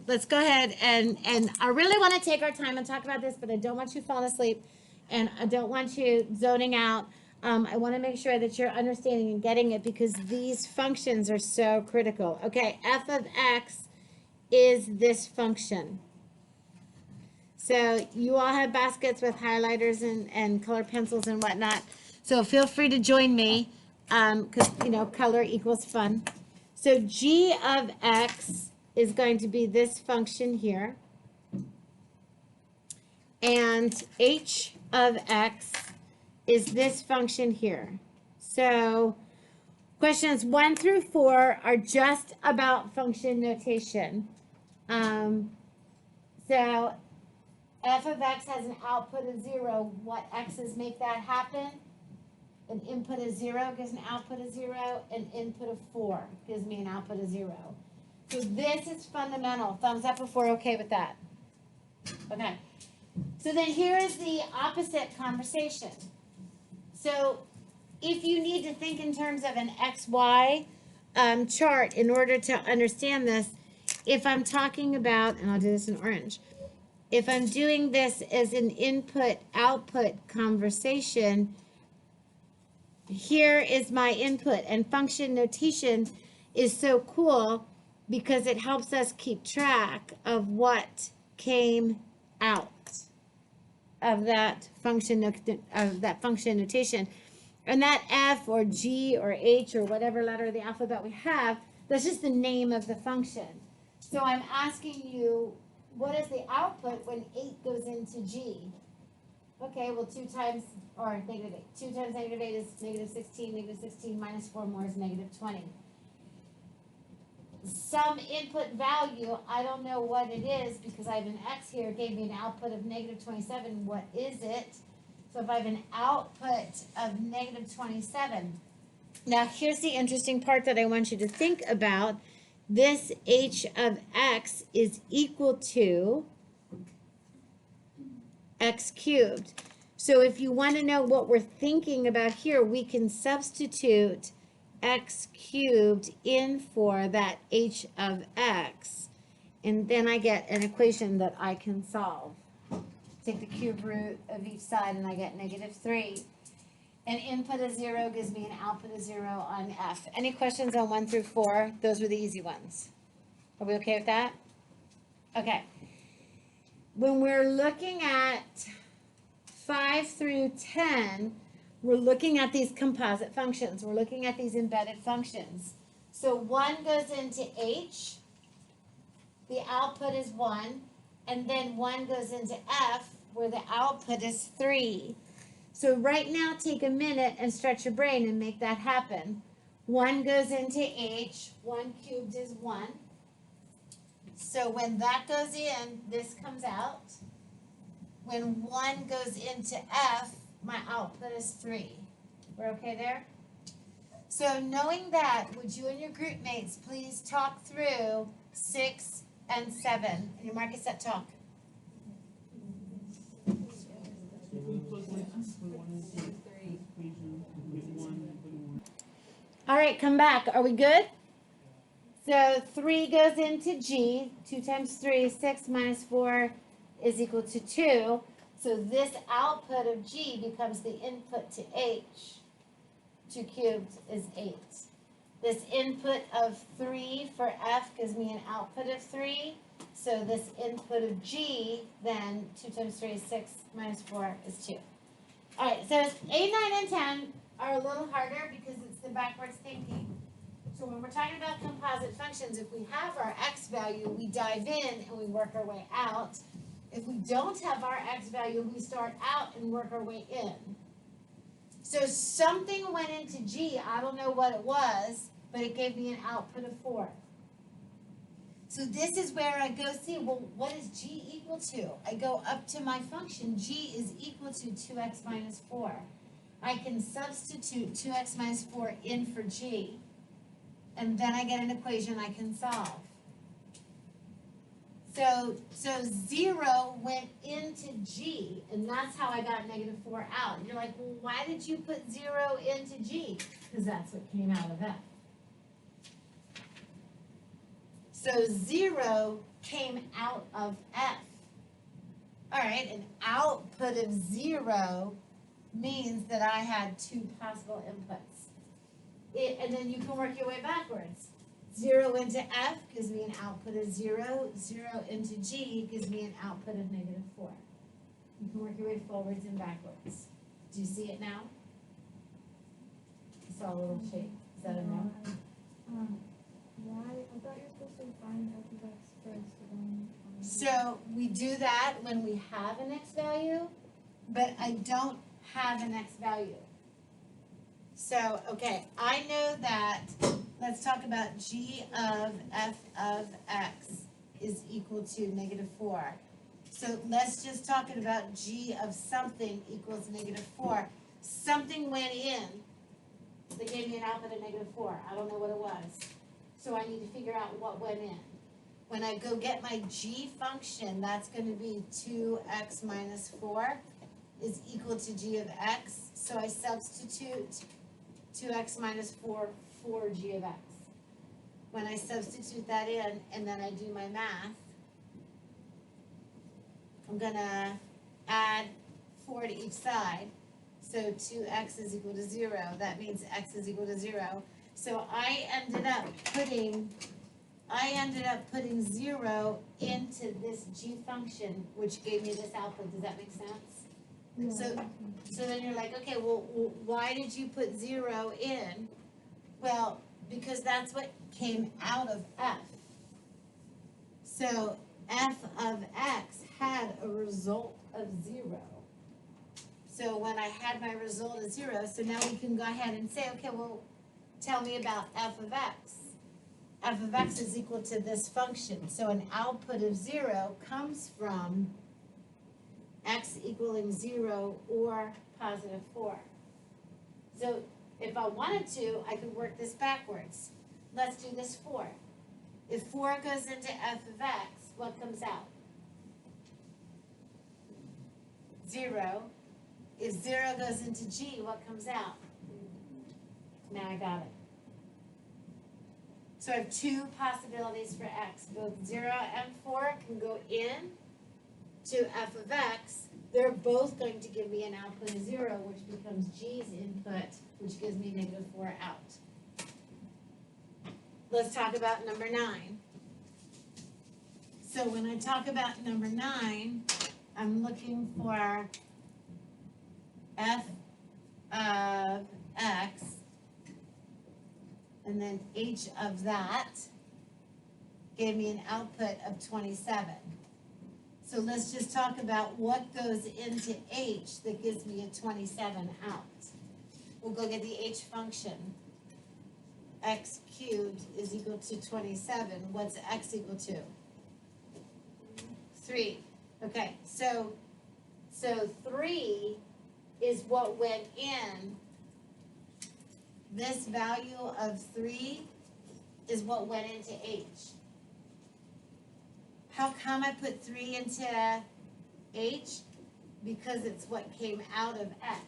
let's go ahead and I really want to take our time and talk about this, but I don't want you falling asleep, and I don't want you zoning out. I want to make sure that you're understanding and getting it because these functions are so critical. Okay, f of x is this function. So you all have baskets with highlighters and color pencils and whatnot. So feel free to join me because, color equals fun. So g of x is going to be this function here. And h of x is this function here. So questions 1 through 4 are just about function notation. So f of x has an output of 0. What x's make that happen? An input of 0 gives an output of 0. An input of 4 gives me an output of 0. So this is fundamental. Thumbs up if we're okay with that. Okay. So then here is the opposite conversation. So if you need to think in terms of an XY chart in order to understand this, if I'm talking about, and I'll do this in orange, if I'm doing this as an input-output conversation, here is my input, and function notation is so cool because it helps us keep track of what came out of that function notation. And that F or G or H or whatever letter of the alphabet we have, that's just the name of the function. So I'm asking you, what is the output when 8 goes into G? Okay, well 2 times, or negative 8. 2 times negative 8 is negative 16. Negative 16 minus 4 more is negative 20. Some input value, I don't know what it is because I have an X here, gave me an output of negative 27. What is it? So if I have an output of negative 27. Now here's the interesting part that I want you to think about. This h of x is equal to x cubed. So if you want to know what we're thinking about here, we can substitute x cubed in for that h of x. And then I get an equation that I can solve. Take the cube root of each side and I get negative 3. An input of 0 gives me an output of 0 on F. Any questions on 1 through 4? Those were the easy ones. Are we okay with that? Okay. When we're looking at 5 through 10, we're looking at these composite functions. We're looking at these embedded functions. So 1 goes into H. The output is 1. And then 1 goes into F, where the output is 3. So right now, take a minute and stretch your brain and make that happen. 1 goes into H. 1 cubed is 1. So when that goes in, this comes out. When 1 goes into F, my output is 3. We're okay there? So knowing that, would you and your group mates please talk through 6 and 7? And your mark is set, talk. All right, come back. Are we good? So 3 goes into G. 2 times 3 is 6 minus 4 is equal to 2. So this output of G becomes the input to H. 2 cubed is 8. This input of 3 for F gives me an output of 3. So this input of G, then 2 times 3 is 6 minus 4 is 2. All right, so 8, 9, and 10 are a little harder because it's the backwards thinking. So when we're talking about composite functions, if we have our x value, we dive in and we work our way out. If we don't have our x value, we start out and work our way in. So something went into G, I don't know what it was, but it gave me an output of 4. So this is where I go see, well, what is G equal to? I go up to my function. G is equal to 2x minus 4. I can substitute 2x minus 4 in for G. And then I get an equation I can solve. So 0 went into G, and that's how I got negative 4 out. And you're like, well, why did you put 0 into G? Because that's what came out of F. So 0 came out of F. All right, an output of 0 means that I had 2 possible inputs. And then you can work your way backwards. 0 into F gives me an output of 0. 0 into G gives me an output of -4. You can work your way forwards and backwards. Do you see it now? I saw a little shape. Is that a no? Why? I thought you were supposed to find f of x first, then. So we do that when we have an x value, but I don't have an x value. So, okay, I know that, let's talk about g of f of x is equal to -4. So let's just talk about g of something equals -4. Something went in that gave me an output of -4. I don't know what it was. So I need to figure out what went in. When I go get my g function, that's going to be 2x minus 4 is equal to g of x. So I substitute 2x minus 4 for g of x. When I substitute that in and then I do my math, I'm going to add 4 to each side. So 2x is equal to 0. That means x is equal to 0. So I ended up putting 0 into this g function, which gave me this output. Does that make sense? Yeah. So then you're like, okay, well, why did you put 0 in? Well, because that's what came out of f. So f of x had a result of 0. So when I had my result of 0, so now we can go ahead and say, okay, well, tell me about f of x. F of x is equal to this function. So an output of 0 comes from x equaling 0 or +4. So if I wanted to, I could work this backwards. Let's do this 4. If 4 goes into f of x, what comes out? 0. If 0 goes into g, what comes out? Now I got it. So I have 2 possibilities for x. Both 0 and 4 can go in to f of x. They're both going to give me an output of 0, which becomes g's input, which gives me -4 out. Let's talk about number 9. So when I talk about number 9, I'm looking for f of x, and then h of that gave me an output of 27. So let's just talk about what goes into h that gives me a 27 out. We'll go get the h function. X cubed is equal to 27. What's x equal to? 3. Okay, so 3 is what went in. This value of 3 is what went into h. How come I put 3 into h? Because it's what came out of x.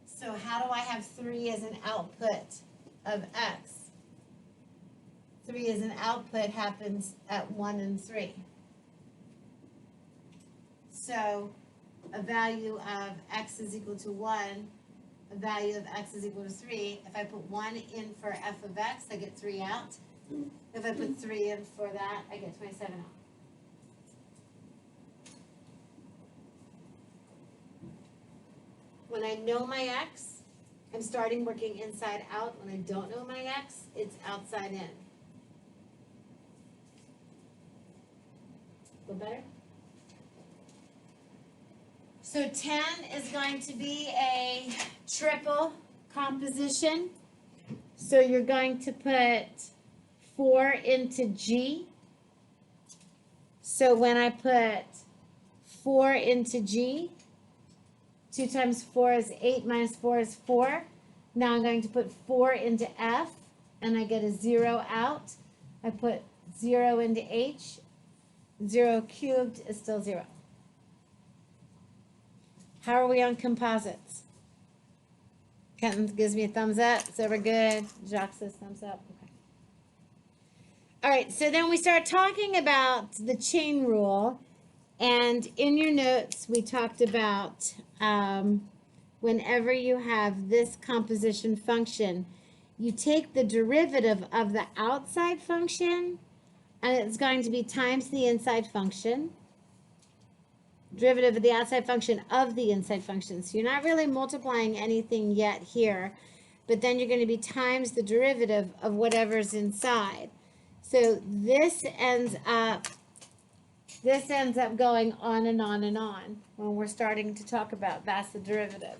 So how do I have 3 as an output of x? 3 as an output happens at 1 and 3. So a value of x is equal to 1, a value of x is equal to 3. If I put 1 in for f of x, I get 3 out. If I put 3 in for that, I get 27 out. When I know my x, I'm starting working inside out. When I don't know my x, it's outside in. Feel better? So 10 is going to be a triple composition. So you're going to put 4 into G. So when I put 4 into G, 2 times 4 is 8 minus 4 is 4. Now I'm going to put 4 into F, and I get a 0 out. I put 0 into H. 0 cubed is still 0. How are we on composites? Kenton gives me a thumbs up. So we're good. Jacques says thumbs up. Okay. All right, so then we start talking about the chain rule. And in your notes, we talked about whenever you have this composition function, you take the derivative of the outside function, and it's going to be times the inside function. Derivative of the outside function of the inside function. So you're not really multiplying anything yet here, but then you're going to be times the derivative of whatever's inside. So this ends up going on and on and on when we're starting to talk about that's the derivative.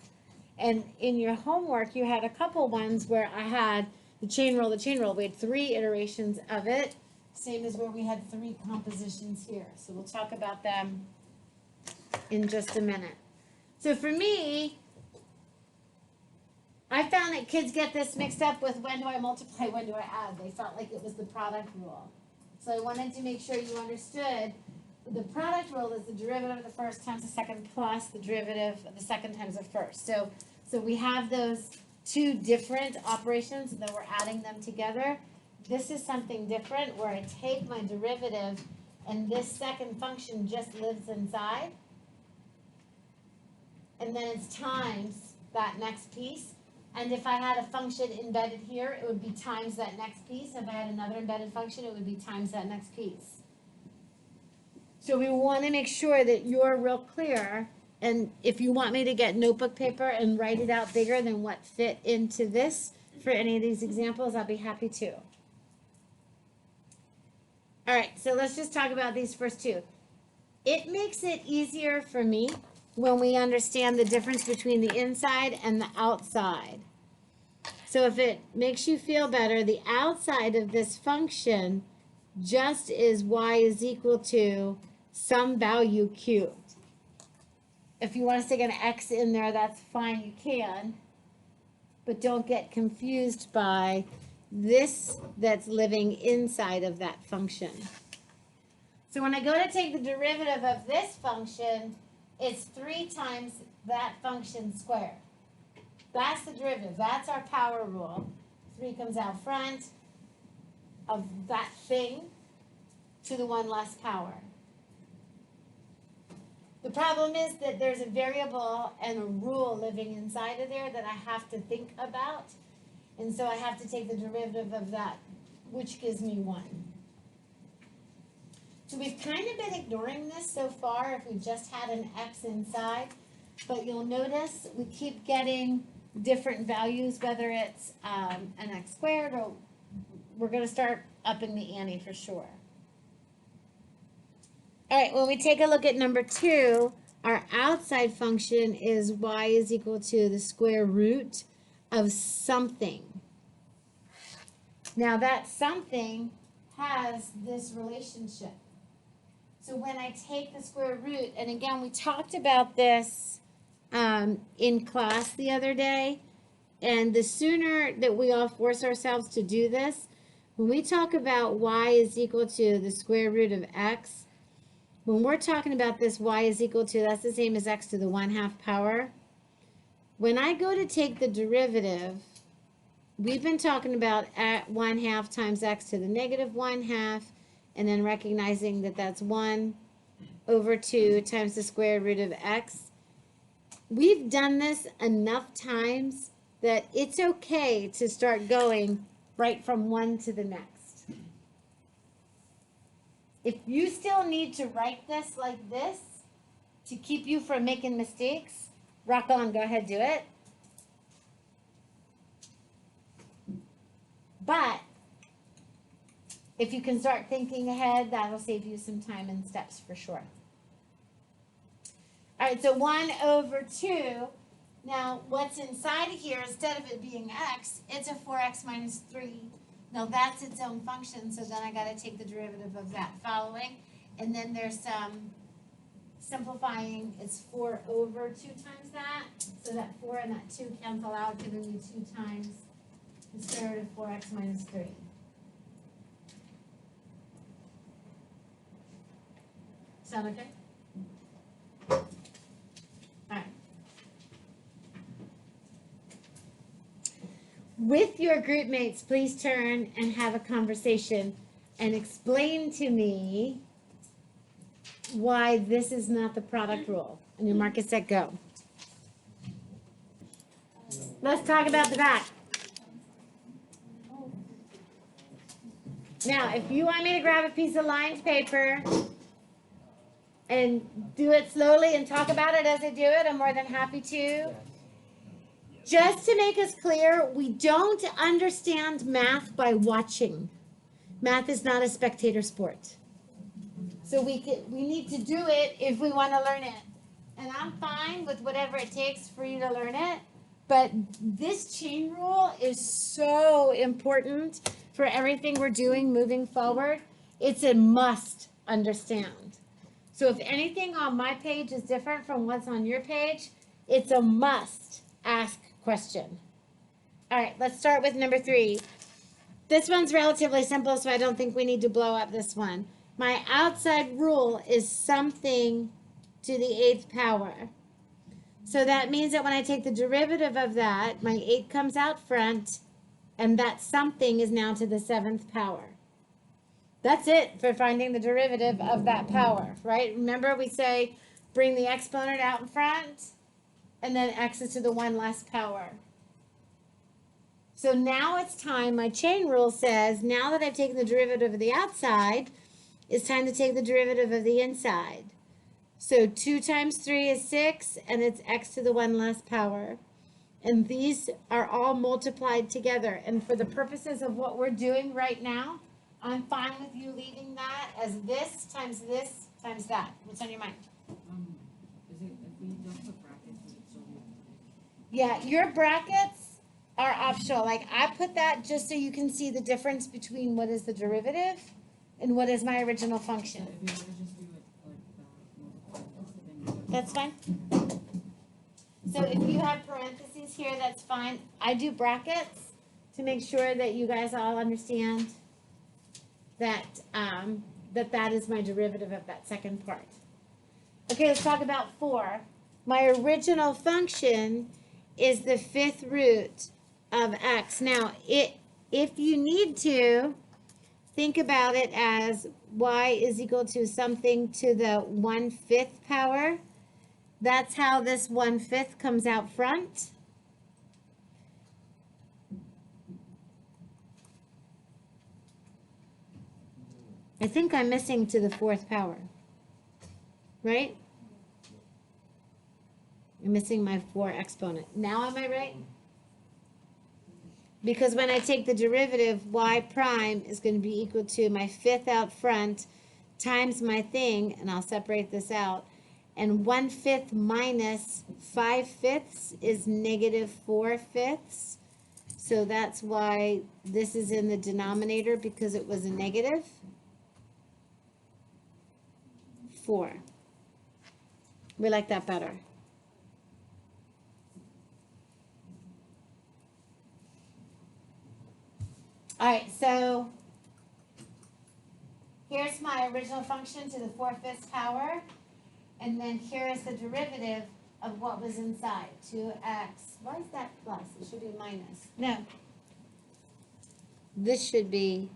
And in your homework, you had a couple ones where I had the chain rule. We had 3 iterations of it, same as where we had 3 compositions here. So we'll talk about them in just a minute. So for me, I found that kids get this mixed up with when do I multiply, when do I add. They felt like it was the product rule. So I wanted to make sure you understood the product rule is the derivative of the first times the second plus the derivative of the second times the first. So we have those 2 different operations and then we're adding them together. This is something different where I take my derivative and this second function just lives inside. And then it's times that next piece. And if I had a function embedded here, it would be times that next piece. If I had another embedded function, it would be times that next piece. So we want to make sure that you're real clear. And if you want me to get notebook paper and write it out bigger than what fit into this for any of these examples, I'll be happy to. All right, so let's just talk about these first 2. It makes it easier for me when we understand the difference between the inside and the outside. So if it makes you feel better, the outside of this function just is y is equal to some value cubed. If you want to stick an x in there, that's fine, you can. But don't get confused by this that's living inside of that function. So when I go to take the derivative of this function, it's 3 times that function squared. That's the derivative. That's our power rule. 3 comes out front of that thing to the 1 less power. The problem is that there's a variable and a rule living inside of there that I have to think about. And so I have to take the derivative of that, which gives me 1. So we've kind of been ignoring this so far if we just had an x inside, but you'll notice we keep getting different values, whether it's an x squared or we're going to start upping the ante for sure. All right, when we take a look at number 2, our outside function is y is equal to the square root of something. Now that something has this relationship. So when I take the square root, and again, we talked about this in class the other day, and the sooner that we all force ourselves to do this, when we talk about y is equal to the square root of x, when we're talking about this y is equal to, that's the same as x to the 1/2 power. When I go to take the derivative, we've been talking about at 1/2 times x to the negative 1/2, and then recognizing that that's 1 over 2 times the square root of x. We've done this enough times that it's okay to start going right from one to the next. If you still need to write this like this to keep you from making mistakes, rock on, go ahead, do it. But if you can start thinking ahead, that'll save you some time and steps for sure. All right, so 1 over 2. Now, what's inside of here, instead of it being x, it's a 4x minus 3. Now, that's its own function, so then I got to take the derivative of that following. And then there's some simplifying. It's 4 over 2 times that. So that 4 and that 2 cancel out, giving me 2 times the square root of 4x minus 3. Sound okay? All right. With your group mates, please turn and have a conversation and explain to me why this is not the product rule. And your mark is set, go. Let's talk about the back. Now, if you want me to grab a piece of lined paper and do it slowly and talk about it as I do it, I'm more than happy to. Just to make us clear, we don't understand math by watching. Math is not a spectator sport. So we need to do it if we want to learn it. And I'm fine with whatever it takes for you to learn it. But this chain rule is so important for everything we're doing moving forward. It's a must understand. So if anything on my page is different from what's on your page, it's a must ask question. All right, let's start with number 3. This one's relatively simple, so I don't think we need to blow up this one. My outside rule is something to the 8th power. So that means that when I take the derivative of that, my 8 comes out front, and that something is now to the 7th power. That's it for finding the derivative of that power, right? Remember we say bring the exponent out in front, and then x is to the 1 less power. So now it's time, my chain rule says, now that I've taken the derivative of the outside, it's time to take the derivative of the inside. So 2 times 3 is 6, and it's x to the 1 less power. And these are all multiplied together. And for the purposes of what we're doing right now, I'm fine with you leaving that as this times that. What's on your mind? Is it, if we don't put brackets, would it still be? Yeah, your brackets are optional. Like I put that just so you can see the difference between what is the derivative and what is my original function. If you were to just do it like multiply this, then you would. That's fine. So if you have parentheses here, that's fine. I do brackets to make sure that you guys all understand that that is my derivative of that second part. Okay, let's talk about 4. My original function is the 5th root of x. Now, if you need to, think about it as y is equal to something to the 1/5 power. That's how this 1/5 comes out front. I think I'm missing to the 4th power, right? I'm missing my 4 exponent. Now am I right? Because when I take the derivative, y prime is going to be equal to my 5th out front times my thing, and I'll separate this out. And 1/5 minus 5/5 is negative 4/5. So that's why this is in the denominator, because it was a negative 4. We like that better. All right, so here's my original function to the 4/5 power, and then here is the derivative of what was inside, 2x. Why is that plus? It should be minus. No. This should be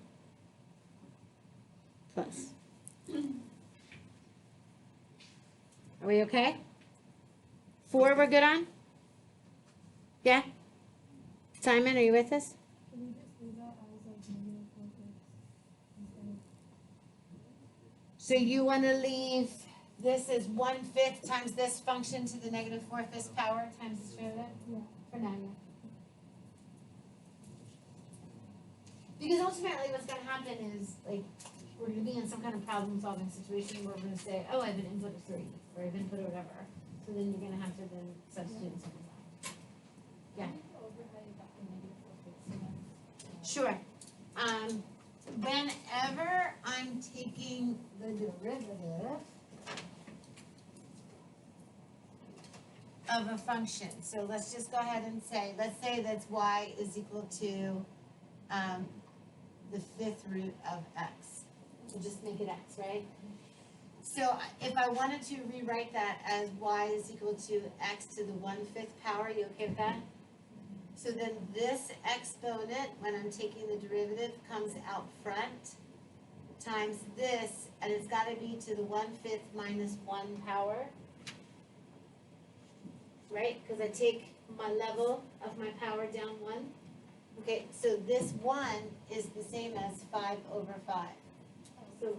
plus. Are we okay? 4 we're good on? Yeah? Simon, are you with us? Can we just leave that as like negative 4/5 instead of? So you want to leave this as 1/5 times this function to the negative 4/5 power times this derivative? Yeah. For now, yeah. Because ultimately what's going to happen is, like, we're going to be in some kind of problem-solving situation where we're going to say, oh, I have an input of 3, or I have an input of whatever. So then you're going to have to then substitute and something else. Yeah. Can you go over how you got the negative 4/5 so Sure. Whenever I'm taking the derivative of a function, so let's just go ahead and say, let's say that's y is equal to the 5th root of x. So just make it x, right? So if I wanted to rewrite that as y is equal to x to the 1/5 power, you okay with that? So then this exponent, when I'm taking the derivative, comes out front. times this, and it's gotta be to the 1/5 minus 1 power. Right, cause I take my level of my power down 1. Okay, so this 1 is the same as 5/5. So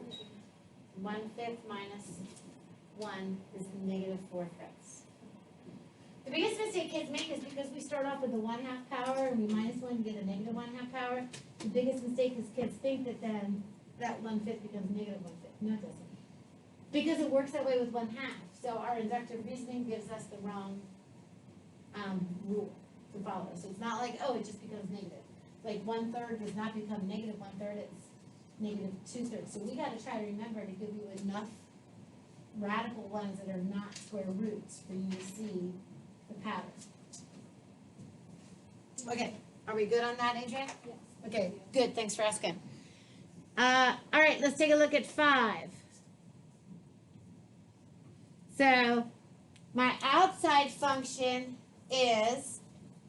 1/5 minus 1 is -4/5. The biggest mistake kids make is because we start off with the 1/2 power and we minus 1 to get a -1/2 power. The biggest mistake is kids think that then that 1/5 becomes -1/5. No, it doesn't. Because it works that way with 1/2. So our inductive reasoning gives us the wrong rule to follow. So it's not like, oh, it just becomes negative. Like 1/3 does not become -1/3, it's -2/3. So we gotta try to remember to give you enough radical ones that are not square roots for you to see the pattern. Okay, are we good on that, Adrian? Yes. Okay, good, thanks for asking. All right, let's take a look at 5. So, my outside function is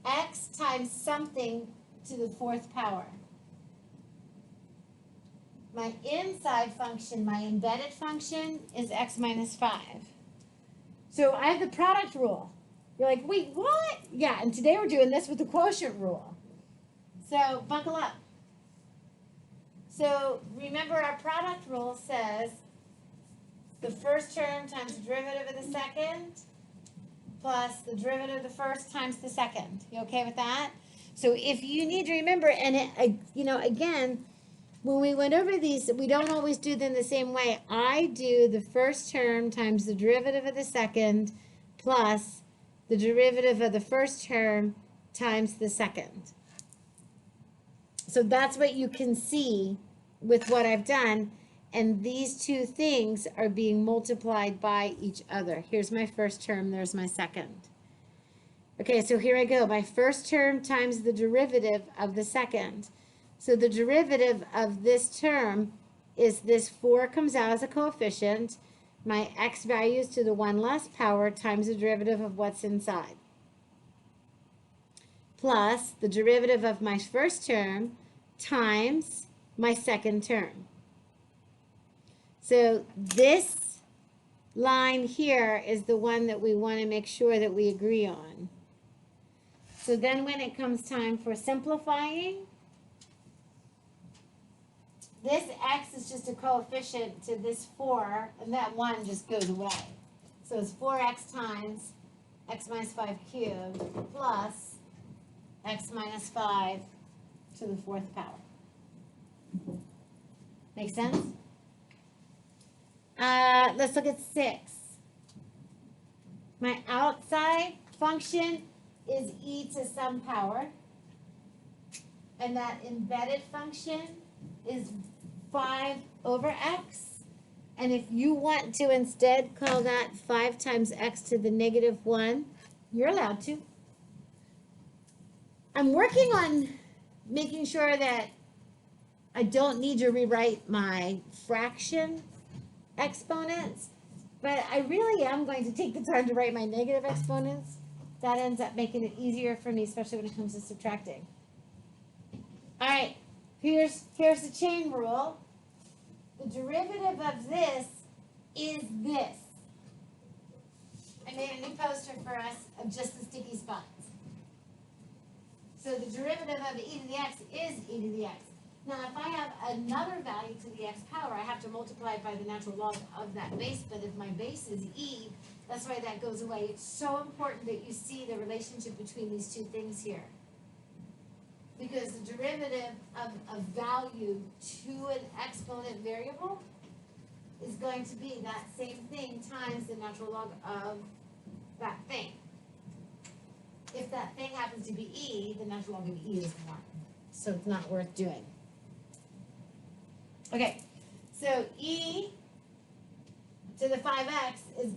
x times something to the 4th power. My inside function, my embedded function, is x minus 5. So I have the product rule. You're like, wait, what? Yeah, and today we're doing this with the quotient rule. So buckle up. So remember our product rule says the first term times the derivative of the second plus the derivative of the first times the second. You okay with that? So if you need to remember, and again, when we went over these, we don't always do them the same way. I do the first term times the derivative of the second plus the derivative of the first term times the second. So that's what you can see with what I've done. And these two things are being multiplied by each other. Here's my first term, there's my second. Okay, so here I go. My first term times the derivative of the second. So the derivative of this term is this 4 comes out as a coefficient. My x values to the 1 less power times the derivative of what's inside. Plus the derivative of my first term times my second term. So this line here is the one that we want to make sure that we agree on. So then when it comes time for simplifying, this x is just a coefficient to this 4, and that 1 just goes away. So it's 4x times x minus 5 cubed plus x minus 5 to the 4th power. Make sense? Let's look at 6. My outside function is e to some power. And that embedded function is 5 over x. And if you want to instead call that 5 times x to the -1, you're allowed to. I'm working on making sure that I don't need to rewrite my fraction exponents, but I really am going to take the time to write my negative exponents. That ends up making it easier for me, especially when it comes to subtracting. All right, here's the chain rule. The derivative of this is this. I made a new poster for us of just the sticky spots. So the derivative of e to the x is e to the x. Now, if I have another value to the x power, I have to multiply it by the natural log of that base, but if my base is e, that's why that goes away. It's so important that you see the relationship between these two things here. Because the derivative of a value to an exponent variable is going to be that same thing times the natural log of that thing. If that thing happens to be e, the natural log of e is 1. So it's not worth doing. Okay, so e to the 5x is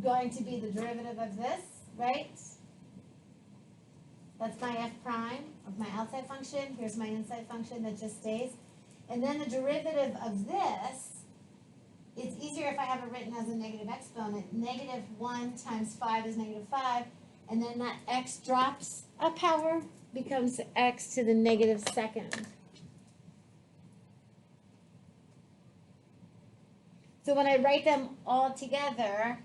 going to be the derivative of this, right? That's my f prime of my outside function. Here's my inside function that just stays. And then the derivative of this, it's easier if I have it written as a negative exponent. -1 times 5 is -5. And then that x drops a power, becomes x to the -2. So when I write them all together,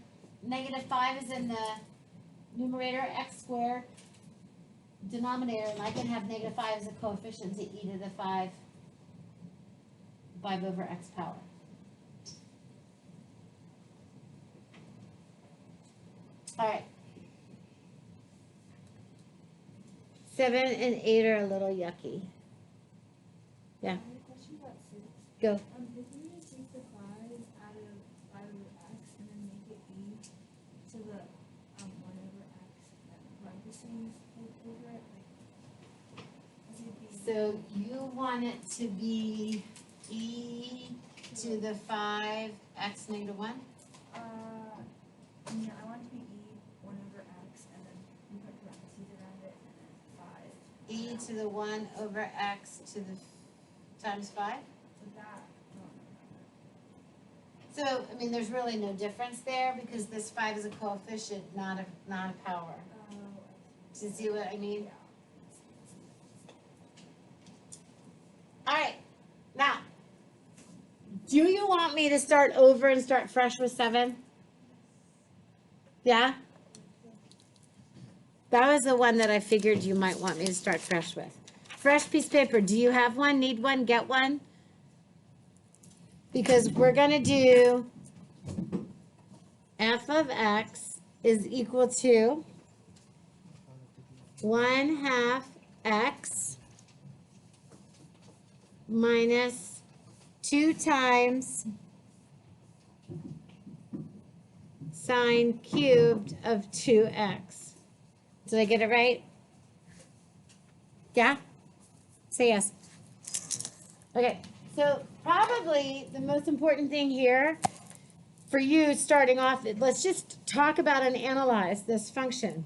-5 is in the numerator, x squared, denominator, and I can have -5 as a coefficient to e to the 5 over x power. All right. 7 and 8 are a little yucky. Yeah. I have a question about 6. Go. If we were to take the 5 out of 5 over x and then make it e to the 1 over x, parentheses over it, like, as it'd be. So you want it to be e to the 5 x negative 1? Yeah, I want it to be e 1 over x and then we put parentheses around it and then 5. E to the 1 over x to the times 5? So that, So, I mean, there's really no difference there because this 5 is a coefficient, not a power. Do you see what I mean? yeah. All right, now, do you want me to start over and start fresh with 7? Yeah? That was the one that I figured you might want me to start fresh with. Fresh piece of paper, do you have one, need one, get one? Because we're gonna do f of x is equal to 1/2 x minus 2 times sine cubed of 2x. Did I get it right? Yeah? Say yes. Okay, so probably the most important thing here for you starting off, let's just talk about and analyze this function.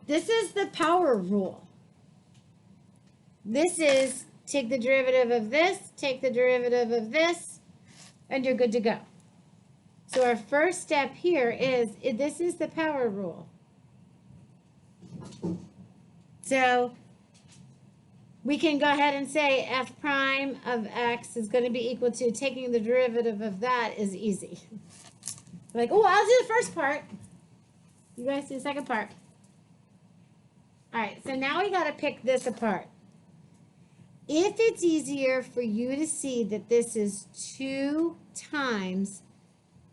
This is the power rule. This is take the derivative of this, take the derivative of this, and you're good to go. So our first step here is, this is the power rule. So we can go ahead and say f prime of x is going to be equal to taking the derivative of that is easy. Like, oh, I'll do the first part. You guys do the second part. All right, so now we got to pick this apart. If it's easier for you to see that this is 2 times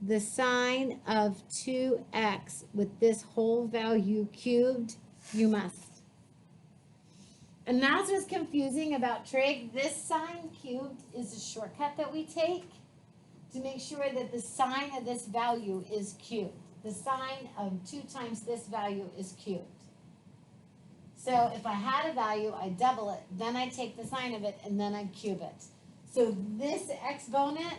the sine of 2x with this whole value cubed, you must. And that's what's confusing about trig. This sine cubed is a shortcut that we take to make sure that the sine of this value is cubed. The sine of 2 times this value is cubed. So if I had a value, I double it, then I take the sine of it, and then I cube it. So this exponent,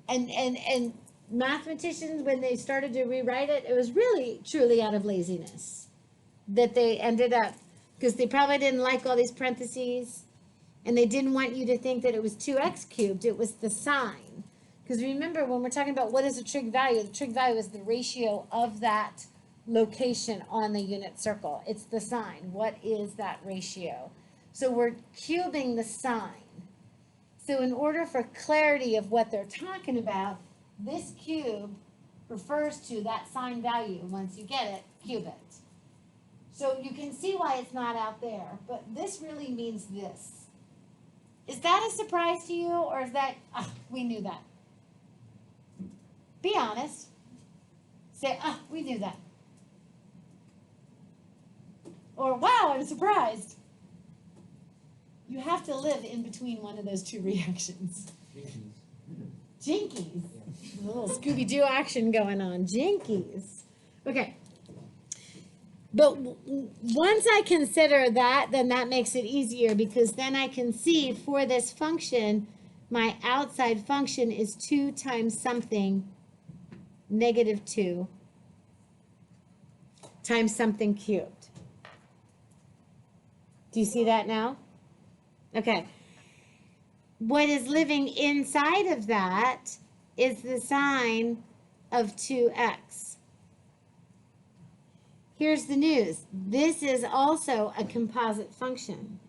and mathematicians, when they started to rewrite it, it was really, truly out of laziness that they ended up, because they probably didn't like all these parentheses, and they didn't want you to think that it was 2x cubed, it was the sine. Because remember, when we're talking about what is a trig value, the trig value is the ratio of that location on the unit circle. It's the sine. What is that ratio? So we're cubing the sine. So in order for clarity of what they're talking about, this cube refers to that sine value. Once you get it, cube it. So you can see why it's not out there, but this really means this. Is that a surprise to you, or is that, we knew that? Be honest. Say, we knew that. Or, wow, I'm surprised. You have to live in between one of those two reactions. Jinkies. A little Scooby-Doo action going on. Jinkies. Okay. But once I consider that, then that makes it easier, because then I can see for this function, my outside function is 2 times something, -2, times something cubed. Do you see that now? Okay. What is living inside of that is the sine of 2x. Here's the news. This is also a composite function.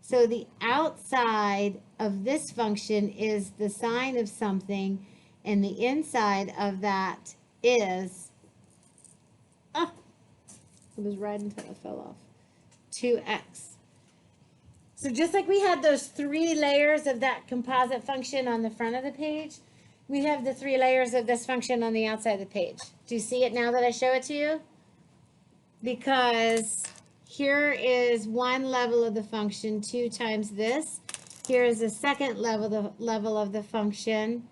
So the outside of this function is the sine of something, and the inside of that is, it was right until it fell off, 2x. So just like we had those 3 layers of that composite function on the front of the page, we have the 3 layers of this function on the outside of the page. Do you see it now that I show it to you? Because here is one level of the function, 2 times this. Here is the second level of the function,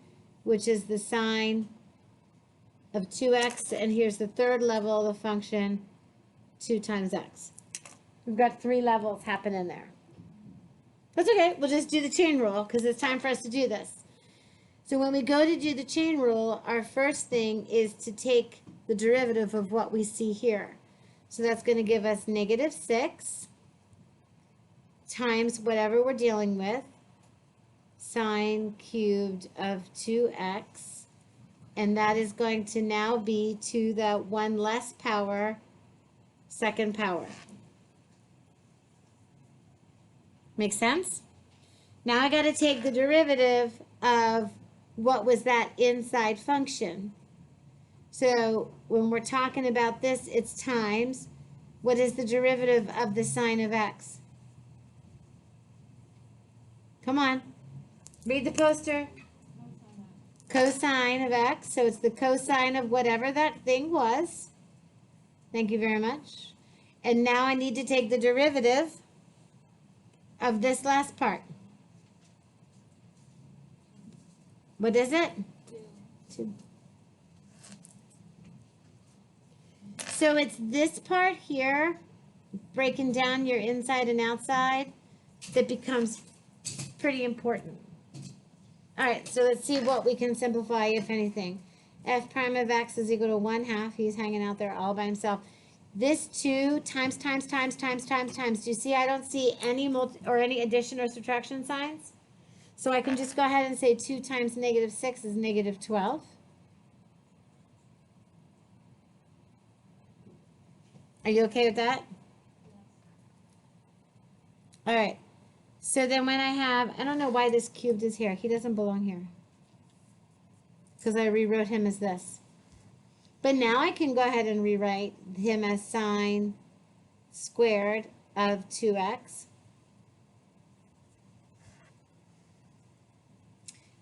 which is the sine of 2x, and here's the third level of the function, 2 times x. We've got 3 levels happening there. That's okay, we'll just do the chain rule because it's time for us to do this. So when we go to do the chain rule, our first thing is to take the derivative of what we see here. So that's going to give us negative 6 times whatever we're dealing with, sine cubed of 2x, and that is going to now be to the 1 less power, second power. Make sense? Now I got to take the derivative of what was that inside function. So when we're talking about this, it's times. What is the derivative of the sine of x? Come on. Read the poster. Cosine of x. So it's the cosine of whatever that thing was. Thank you very much. And now I need to take the derivative of this last part. What is it? 2. So it's this part here, breaking down your inside and outside, that becomes pretty important. All right, so let's see what we can simplify, if anything. F prime of x is equal to 1/2. He's hanging out there all by himself. This 2 times. Do you see I don't see any any addition or subtraction signs? So I can just go ahead and say 2 times negative 6 is negative 12. Are you okay with that? All right. So then when I don't know why this cubed is here. He doesn't belong here. Because I rewrote him as this. But now I can go ahead and rewrite him as sine squared of 2x.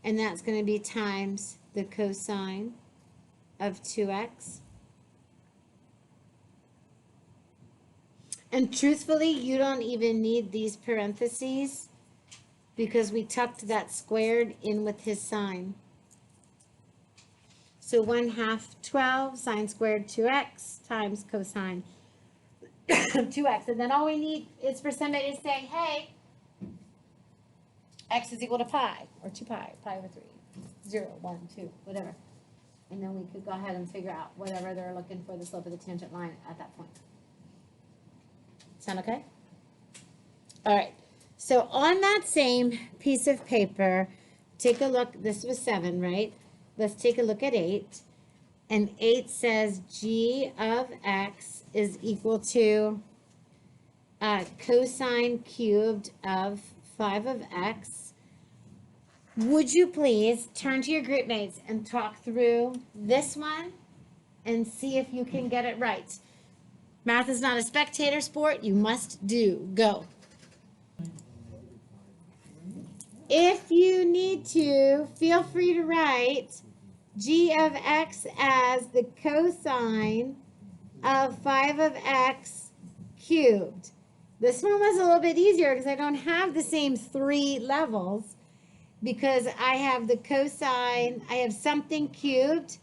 And that's going to be times the cosine of 2x. And truthfully, you don't even need these parentheses because we tucked that squared in with his sine. So 1/2 12 sine squared 2x times cosine 2x. And then all we need is for somebody to say, hey, x is equal to pi, or 2 pi, pi over 3, 0, 1, 2, whatever. And then we could go ahead and figure out whatever they're looking for, the slope of the tangent line at that point. Sound okay? All right. So on that same piece of paper, take a look. This was 7, right? Let's take a look at 8. And 8 says g of x is equal to cosine cubed of 5 of x. Would you please turn to your group mates and talk through this one and see if you can get it right? Math is not a spectator sport. You must do. Go. If you need to, feel free to write g of x as the cosine of 5 of x cubed. This one was a little bit easier because I don't have the same 3 levels, because I have the cosine, I have something cubed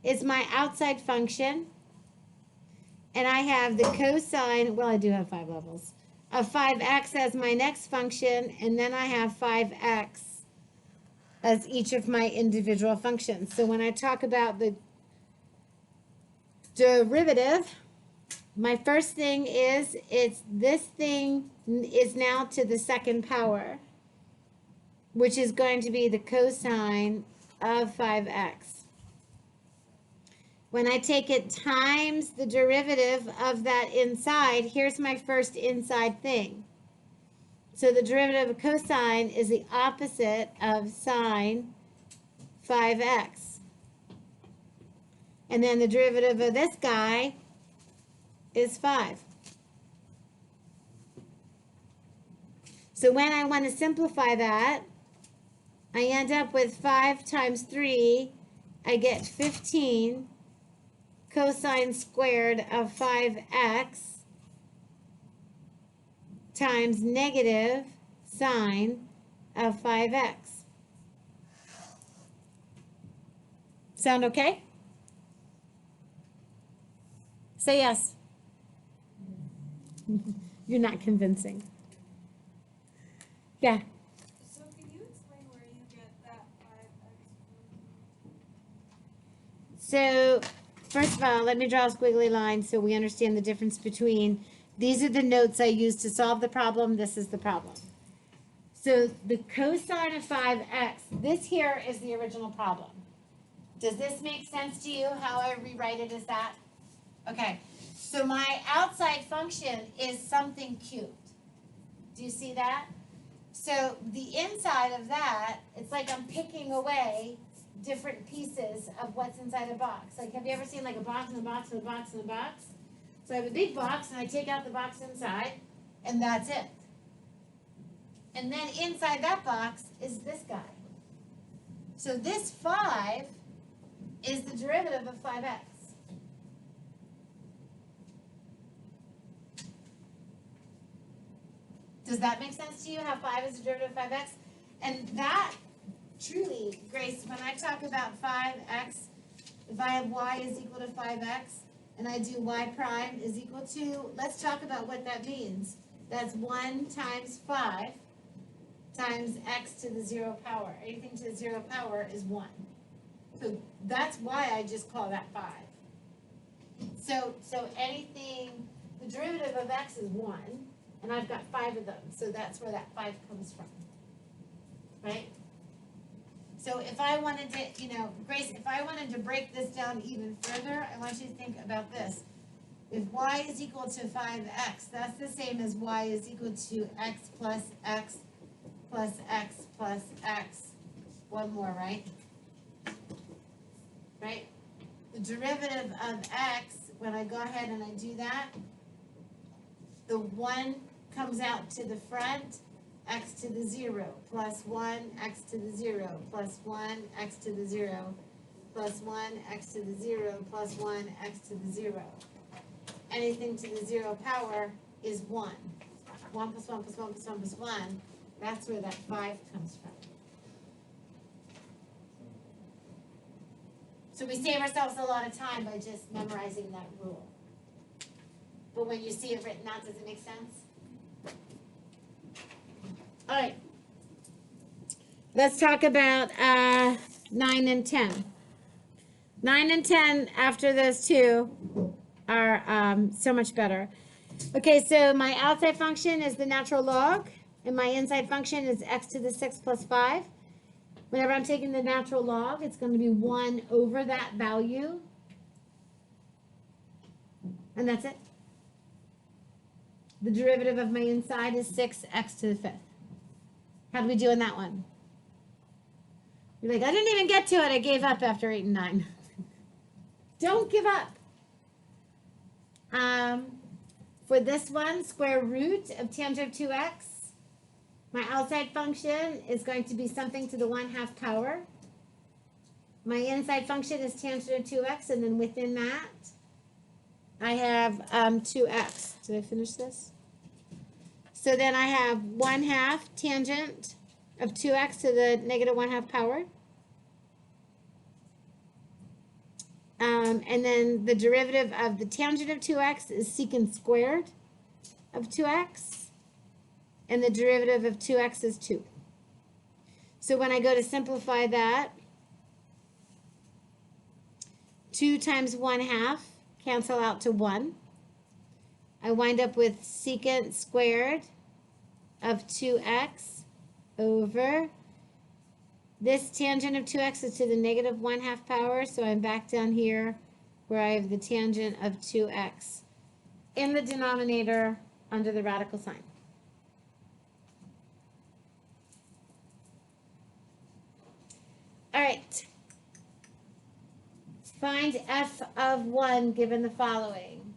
is my outside function, and I have the cosine, well, I do have 5 levels, of 5x as my next function, and then I have 5x as each of my individual functions. So when I talk about the derivative, my first thing is, this thing is now to the second power, which is going to be the cosine of 5x. When I take it times the derivative of that inside, here's my first inside thing. So the derivative of cosine is the opposite of sine 5x. And then the derivative of this guy is 5. So when I want to simplify that, I end up with 5 times 3. I get 15 cosine squared of 5x times negative sine of 5x. Sound okay? Say yes. You're not convincing. Yeah. So can you explain where you get that 5x? So, first of all, let me draw a squiggly line so we understand the difference between, these are the notes I used to solve the problem, this is the problem. So the cosine of 5x, this here is the original problem. Does this make sense to you, how I rewrite it as that? Okay, so my outside function is something cubed. Do you see that? So the inside of that, it's like I'm picking away different pieces of what's inside a box. Like, have you ever seen like a box and a box and a box and a box? So I have a big box and I take out the box inside, and that's it. And then inside that box is this guy. So this 5 is the derivative of 5x. Does that make sense to you, how 5 is the derivative of 5x? And that, truly, Grace, when I talk about 5x, if I have y is equal to 5x, and I do y prime is equal to, let's talk about what that means. That's 1 times 5 times x to the 0 power. Anything to the 0 power is 1. So that's why I just call that 5. So anything, the derivative of x is 1, and I've got 5 of them, so that's where that 5 comes from, right? So if I wanted to, Grace, if I wanted to break this down even further, I want you to think about this. If y is equal to 5x, that's the same as y is equal to x plus x plus x plus x. One more, right? Right? The derivative of x, when I go ahead and I do that, the 1 comes out to the front, x to the 0, plus 1, x to the 0, plus 1, x to the 0, plus 1, x to the 0, plus 1, x to the 0. Anything to the 0 power is 1. 1 plus 1 plus 1 plus 1 plus 1, that's where that 5 comes from. So we save ourselves a lot of time by just memorizing that rule. But when you see it written out, does it make sense? All right. Let's talk about 9 and 10. 9 and 10 after those two are so much better. Okay, so my outside function is the natural log, and my inside function is x to the 6 plus 5. Whenever I'm taking the natural log, it's going to be 1 over that value. And that's it. The derivative of my inside is 6x to the 5th. How do we do in that one? You're like, I didn't even get to it. I gave up after 8 and 9. Don't give up. For this one, square root of tangent of 2x. My outside function is going to be something to the 1/2 power. My inside function is tangent of 2x, and then within that, I have 2x. Did I finish this? So then I have 1/2 tangent of 2x to the negative 1/2 power. And then the derivative of the tangent of 2x is secant squared of 2x. And the derivative of 2x is 2. So when I go to simplify that, 2 times 1/2 cancel out to 1. I wind up with secant squared of 2x over this tangent of 2x is to the negative 1/2 power, so I'm back down here where I have the tangent of 2x in the denominator under the radical sign. right. Find f of 1 given the following.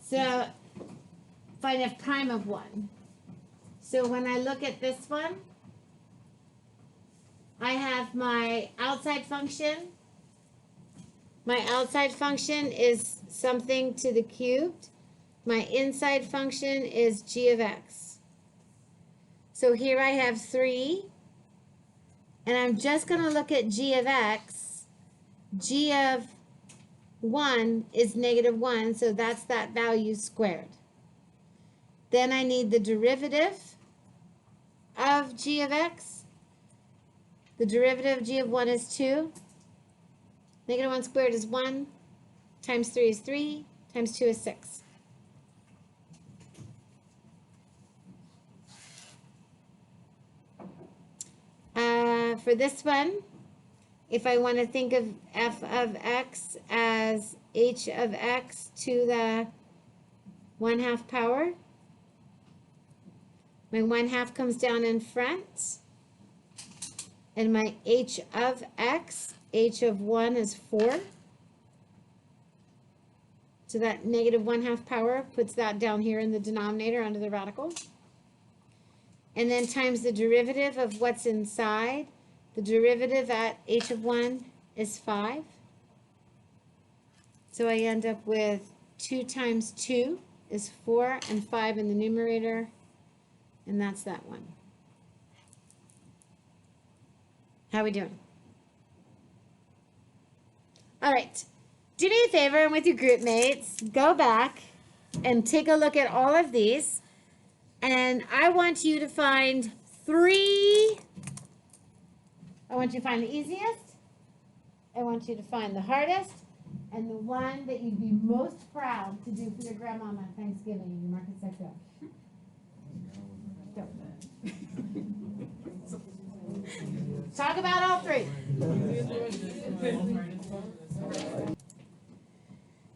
So find f prime of 1. So when I look at this one, I have my outside function. My outside function is something to the cubed. My inside function is g of x. So here I have 3. And I'm just going to look at g of x. G of 1 is negative 1, so that's that value squared. Then I need the derivative of g of x. The derivative of g of 1 is 2. Negative 1 squared is 1. Times 3 is 3. Times 2 is 6. For this one, if I want to think of f of x as h of x to the 1/2 power, my 1/2 comes down in front, and my h of x, h of 1 is 4. So that negative 1/2 power puts that down here in the denominator under the radical. And then times the derivative of what's inside. The derivative at h of 1 is 5. So I end up with 2 times 2 is 4 and 5 in the numerator. And that's that one. How we doing? All right. Do me a favor and with your group mates, go back and take a look at all of these. And I want you to find 3. I want you to find the easiest. I want you to find the hardest. And the one that you'd be most proud to do for your grandmama at Thanksgiving. You mark it like that. Talk about all 3.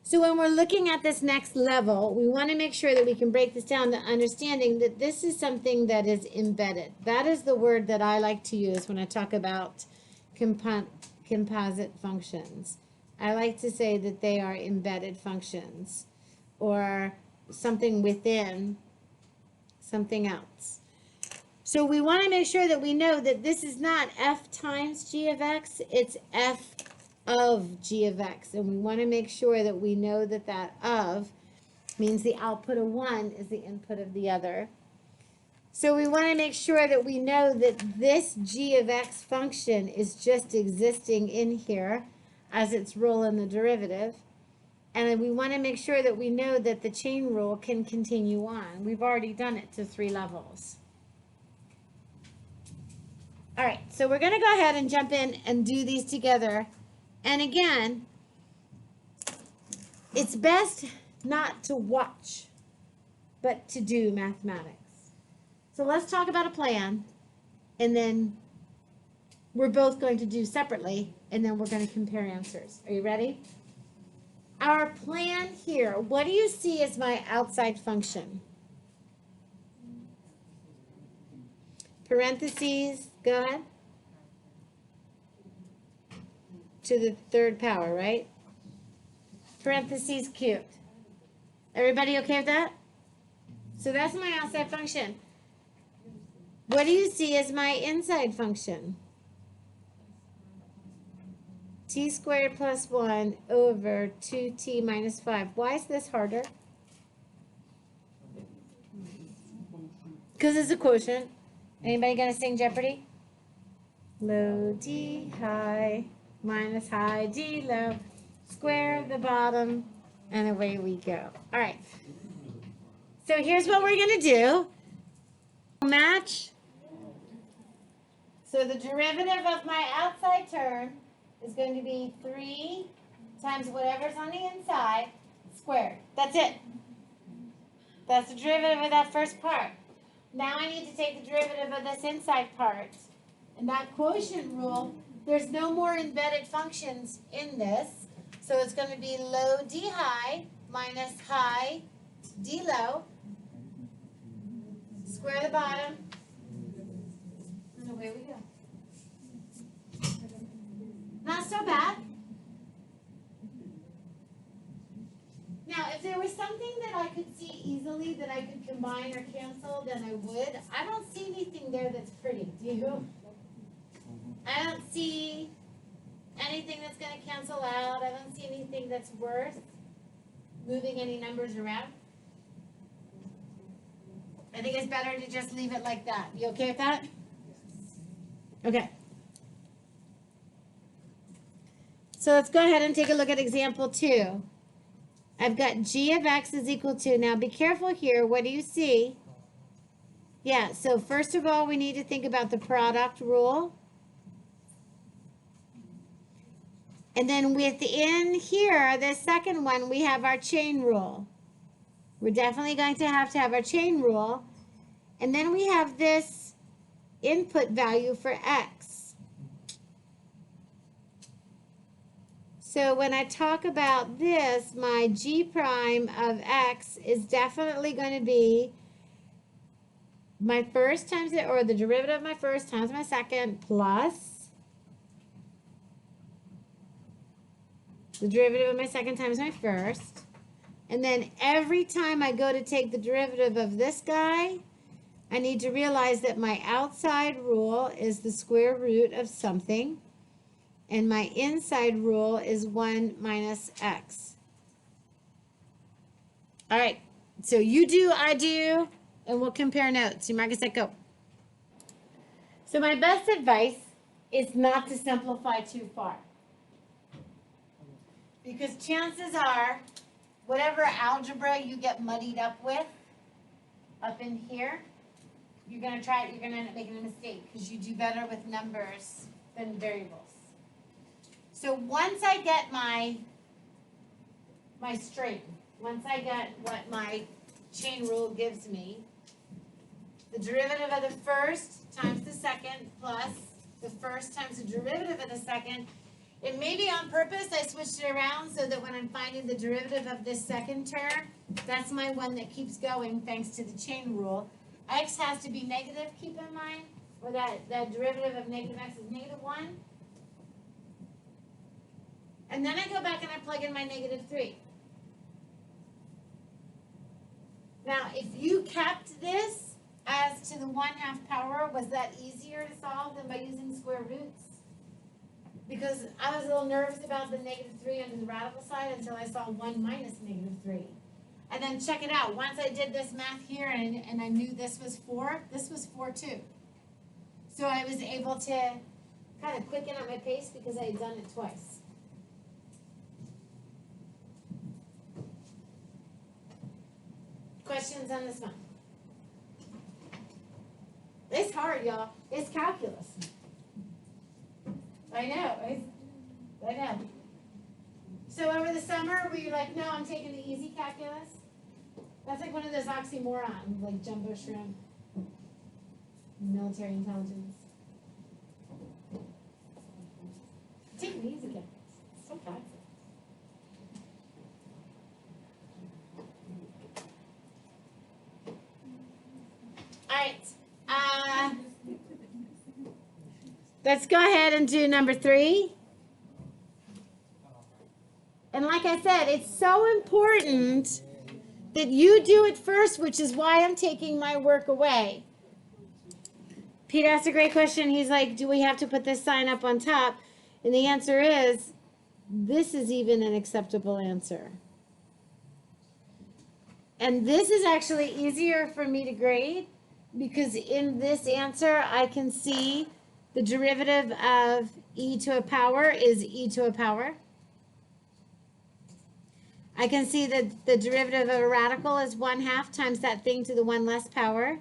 So when we're looking at this next level, we want to make sure that we can break this down to understanding that this is something that is embedded. That is the word that I like to use when I talk about composite functions. I like to say that they are embedded functions or something within something else. So we want to make sure that we know that this is not f times g of x, it's f of g of x. And we want to make sure that we know that that of means the output of one is the input of the other. So we want to make sure that we know that this g of x function is just existing in here as its role in the derivative. And we want to make sure that we know that the chain rule can continue on. We've already done it to 3 levels. All right, so we're going to go ahead and jump in and do these together. And again, it's best not to watch, but to do mathematics. So let's talk about a plan, and then we're both going to do separately, and then we're going to compare answers. Are you ready? Our plan here, what do you see as my outside function? Parentheses, go ahead. To the 3rd power, right? Parentheses cubed. Everybody okay with that? So that's my outside function. What do you see as my inside function? T squared plus 1 over 2t minus 5. Why is this harder? Because it's a quotient. Anybody gonna sing Jeopardy? Low D, high, minus high D, low. Square the bottom, and away we go. All right. So here's what we're gonna do. Match. So the derivative of my outside term is going to be 3 times whatever's on the inside squared. That's it. That's the derivative of that first part. Now I need to take the derivative of this inside part. And that quotient rule, there's no more embedded functions in this. So it's going to be low D high minus high D low. Square the bottom. And away we go. there was something that I could see easily that I could combine or cancel, then I would. I don't see anything there that's pretty, do you? I don't see anything that's gonna cancel out. I don't see anything that's worth moving any numbers around. I think it's better to just leave it like that. You okay with that? Okay. So let's go ahead and take a look at example 2. I've got g of x is equal to, now be careful here, what do you see? Yeah, so first of all, we need to think about the product rule. And then within here, the second one, we have our chain rule. We're definitely going to have our chain rule. And then we have this input value for x. So when I talk about this, my g prime of x is definitely going to be my first times it, or the derivative of my first times my second plus the derivative of my second times my first. And then every time I go to take the derivative of this guy, I need to realize that my outside rule is the square root of something. And my inside rule is 1 minus x. All right, so you do, I do, and we'll compare notes. You mark a set, go. So my best advice is not to simplify too far. Because chances are, whatever algebra you get muddied up with, up in here, you're going to end up making a mistake because you do better with numbers than variables. So once I get my string, once I get what my chain rule gives me, the derivative of the first times the second plus the first times the derivative of the second, it may be on purpose I switched it around so that when I'm finding the derivative of this second term, that's my one that keeps going thanks to the chain rule. X has to be negative, keep in mind, or that derivative of negative x is negative 1. And then I go back and I plug in my negative 3. Now, if you kept this as to the 1/2 power, was that easier to solve than by using square roots? Because I was a little nervous about the negative 3 under the radical side until I saw 1 minus negative 3. And then check it out. Once I did this math here and I knew this was 4 too. So I was able to kind of quicken up my pace because I had done it twice. Questions on this one? It's hard, y'all. It's calculus. I know. I know. So over the summer, were you like, no, I'm taking the easy calculus? That's like one of those oxymorons, like jumbo shrimp, military intelligence. Take the easy calculus. It's so passive. All right. Let's go ahead and do number 3. And like I said, it's so important that you do it first, which is why I'm taking my work away. Pete asked a great question. He's like, do we have to put this sign up on top? And the answer is, this is even an acceptable answer. And this is actually easier for me to grade because in this answer, I can see the derivative of e to a power is e to a power. I can see that the derivative of a radical is 1/2 times that thing to the 1 less power.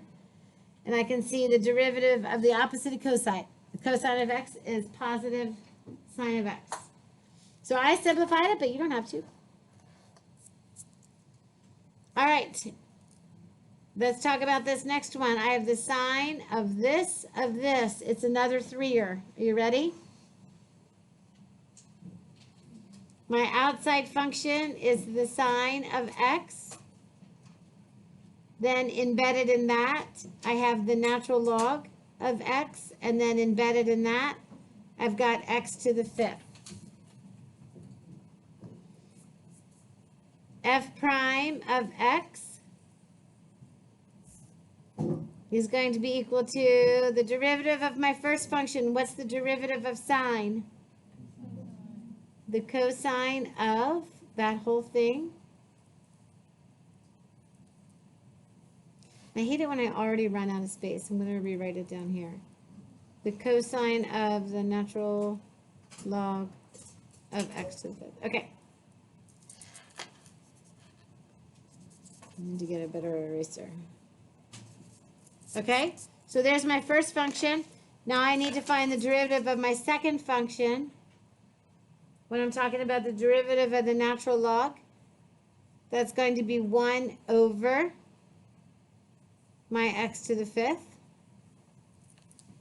And I can see the derivative of the opposite of cosine. The cosine of x is positive sine of x. So I simplified it, but you don't have to. All right. Let's talk about this next one. I have the sine of this, of this. It's another 3-er. Are you ready? My outside function is the sine of x. Then embedded in that, I have the natural log of x. And then embedded in that, I've got x to the 5th. f prime of x is going to be equal to the derivative of my first function. What's the derivative of sine? The cosine of that whole thing. I hate it when I already run out of space. I'm going to rewrite it down here. The cosine of the natural log of x to the fifth. Okay. I need to get a better eraser. Okay, so there's my first function. Now I need to find the derivative of my second function. When I'm talking about the derivative of the natural log, that's going to be 1 over my x to the fifth,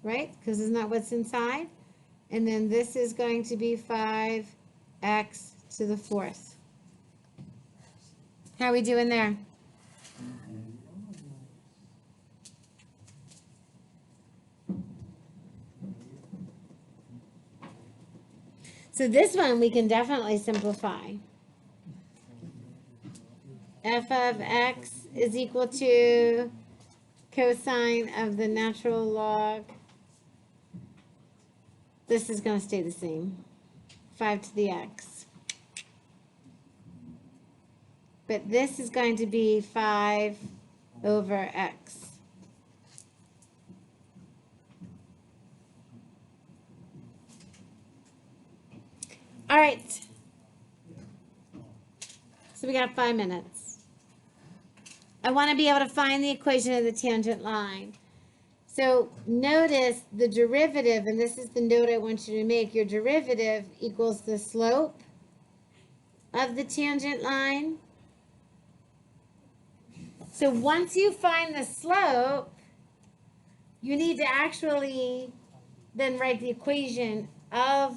right? Because isn't that what's inside? And then this is going to be 5x to the fourth. How are we doing there? So this one we can definitely simplify. F of x is equal to cosine of the natural log. This is going to stay the same. 5 to the x. But this is going to be 5 over x. All right. So we got 5 minutes. I want to be able to find the equation of the tangent line. So notice the derivative, and this is the note I want you to make. Your derivative equals the slope of the tangent line. So once you find the slope, you need to actually then write the equation of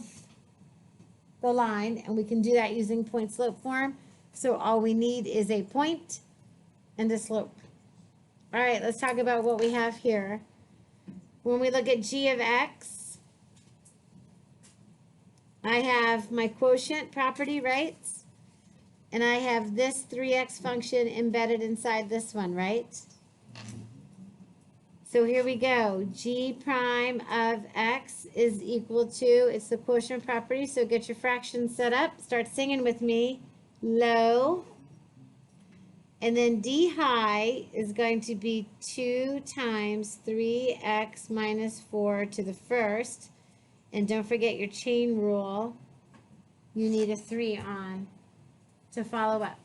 the line, and we can do that using point slope form. So all we need is a point and a slope. All right, let's talk about what we have here. When we look at g of x, I have my quotient property, right? And I have this 3x function embedded inside this one, right? So here we go. G prime of x is equal to, it's the quotient property, so get your fractions set up. Start singing with me. Low. And then d high is going to be 2 times 3x minus 4 to the first. And don't forget your chain rule. You need a 3 on to follow up.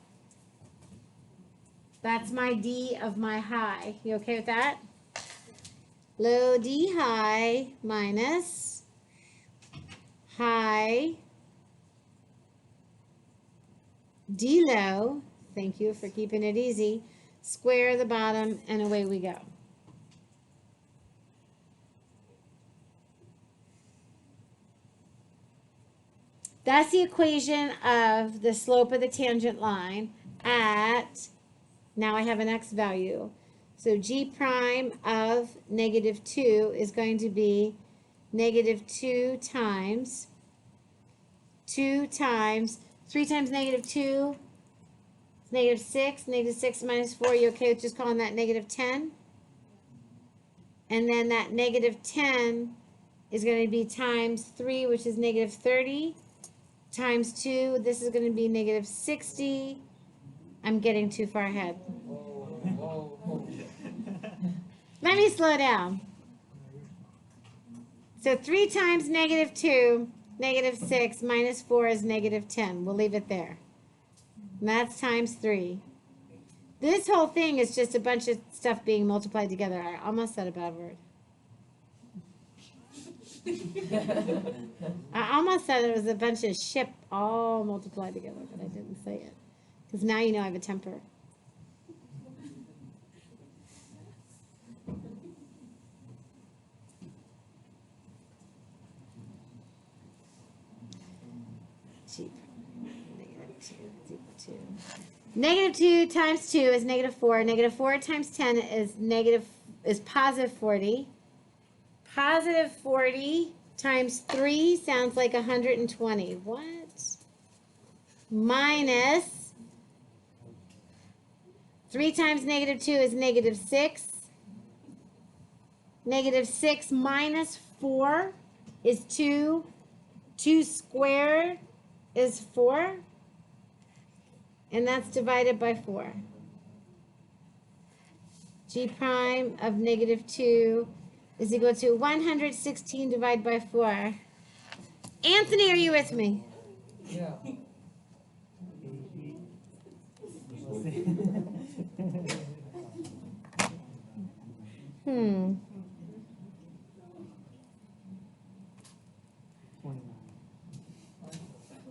That's my d of my high. You okay with that? Low d high minus high d low, thank you for keeping it easy, square the bottom, and away we go. That's the equation of the slope of the tangent line at, now I have an x value. So g prime of negative 2 is going to be negative 2 times 3 times negative 2 is negative 6. Negative 6 minus 4, you okay with just calling that negative 10? And then that negative 10 is going to be times 3, which is negative 30, times 2, this is going to be negative 60. I'm getting too far ahead. Let me slow down. So 3 times negative 2, negative 6, minus 4 is negative 10. We'll leave it there. And that's times 3. This whole thing is just a bunch of stuff being multiplied together. I almost said a bad word. I almost said it was a bunch of ship all multiplied together, but I didn't say it. Because now you know I have a temper. Negative 2 times 2 is negative 4. Negative 4 times 10 is positive 40. Positive 40 times 3 sounds like 120. What? Minus 3 times negative 2 is negative 6. Negative 6 minus 4 is 2. 2 squared is 4. And that's divided by 4. G prime of negative 2 is equal to 116 divided by 4. Anthony, are you with me? Yeah. Hmm.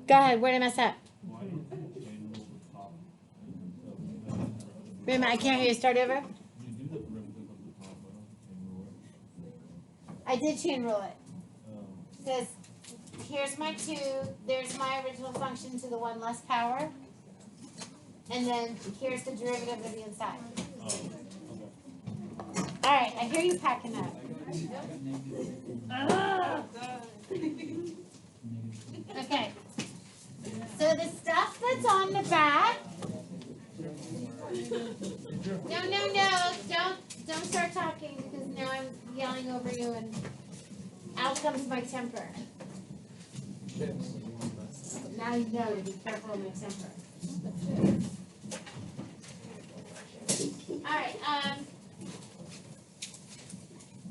Go ahead. Where did I mess up? Wait a minute, I can't hear you. Start over. I did chain rule it. Says, here's my 2, there's my original function to the 1 less power. And then here's the derivative of the inside. All right, I hear you packing up. Okay. So the stuff that's on the back. No. Don't start talking because now I'm yelling over you and out comes my temper. Now you know to be careful of my temper. All right,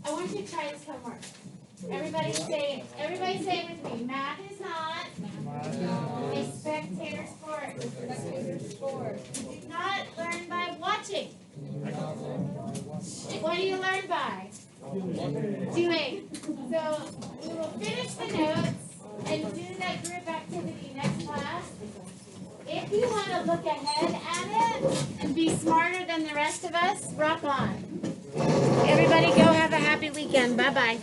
I want you to try this homework. Everybody say it with me. Math is not a spectator sport. You do not learn by watching. What do you learn by? Doing. So we will finish the notes and do that group activity next class. If you want to look ahead at it and be smarter than the rest of us, rock on. Everybody go have a happy weekend. Bye-bye.